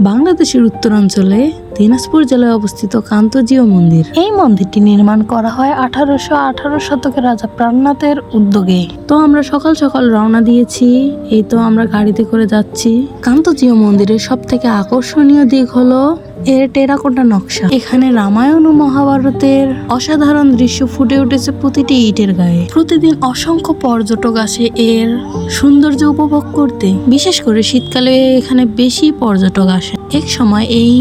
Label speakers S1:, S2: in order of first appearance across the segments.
S1: বাংলাদেশের উত্তরাঞ্চলে দিনাজপুর জেলায় অবস্থিত কান্তজিউ মন্দির। এই মন্দিরটি নির্মাণ করা হয় 1818 শতকে রাজা প্রাণনাথের উদ্যোগে। তো আমরা সকাল সকাল রওনা দিয়েছি, এই তো আমরা গাড়িতে করে যাচ্ছি। কান্তজিউ মন্দিরের সব থেকে আকর্ষণীয় দিক হলো এর টেরাকোটা নকশা। এখানে রামায়ণ ও মহাভারতের অসাধারণ দৃশ্য ফুটে উঠেছে প্রতিটি ইটের গায়ে। প্রতিদিন অসংখ্য পর্যটক আসে এর সৌন্দর্য উপভোগ করতে। বিশেষ করে শীতকালে এখানে বেশি পর্যটক আসে। এক সময় এই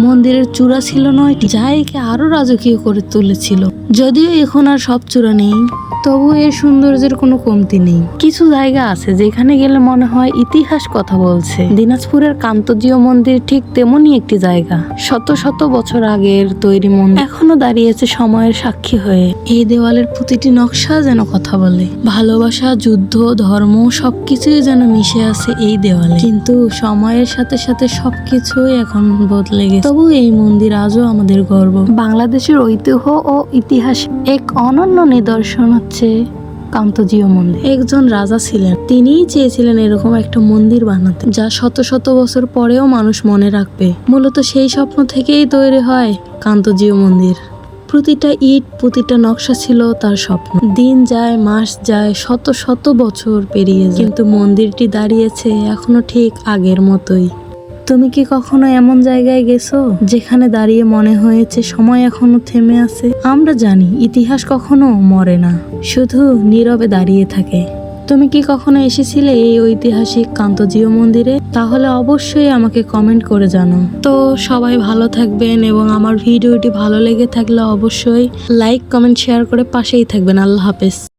S1: মন্দিরের চূড়া ছিল 9টি, যা একে আরো রাজকীয় করে তুলেছিল। যদিও এখন আর সব চূড়া নেই, তবু এর সৌন্দর্যের কোনো কমতি নেই। কিছু জায়গা আছে যেখানে গেলে মনে হয় ইতিহাস কথা বলছে। দিনাজপুরের কান্তজিউ মন্দির ঠিক তেমনই একটি জায়গা। শত শত বছর আগের তৈরি মন্দির এখনো দাঁড়িয়েছে সময়ের সাক্ষী হয়ে। এই দেওয়ালের প্রতিটি নকশা যেন কথা বলে। ভালোবাসা, যুদ্ধ, ধর্ম সবকিছুই যেন মিশে আছে এই দেওয়ালে। কিন্তু সময়ের সাথে সাথে সবকিছুই এখন বদলে গেছে। তবু এই মন্দির আজও আমাদের গর্ব। বাংলাদেশের ঐতিহ্য ও ইতিহাস এক অনন্য নিদর্শন হচ্ছে কান্তজিউ মন্দির। একজন রাজা ছিলেন, তিনিই চেয়েছিলেন এরকম একটা মন্দির বানাতে, যা শত শত বছর পরেও মানুষ মনে রাখবে। মূলত সেই স্বপ্ন থেকেই তৈরি হয় কান্তজিউ মন্দির। প্রতিটা ইট, প্রতিটা নকশা ছিল তার স্বপ্ন। দিন যায়, মাস যায়, শত শত বছর পেরিয়ে যায়, কিন্তু মন্দিরটি দাঁড়িয়েছে এখনো ঠিক আগের মতোই। তুমি কি কখনো এমন জায়গায় গেছো যেখানে দাঁড়িয়ে মনে হয়েছে সময় এখনো থেমে আছে? আমরা জানি ইতিহাস কখনো মরে না, শুধু নীরবে দাঁড়িয়ে থাকে। তুমি কি কখনো এসেছিলে এই ঐতিহাসিক কান্তজিউ মন্দিরে? তাহলে অবশ্যই আমাকে কমেন্ট করে জানাও। তো সবাই ভালো থাকবেন, এবং আমার ভিডিওটি ভালো লেগে থাকলে অবশ্যই লাইক, কমেন্ট, শেয়ার করে পাশেই থাকবেন। আল্লাহ হাফেজ।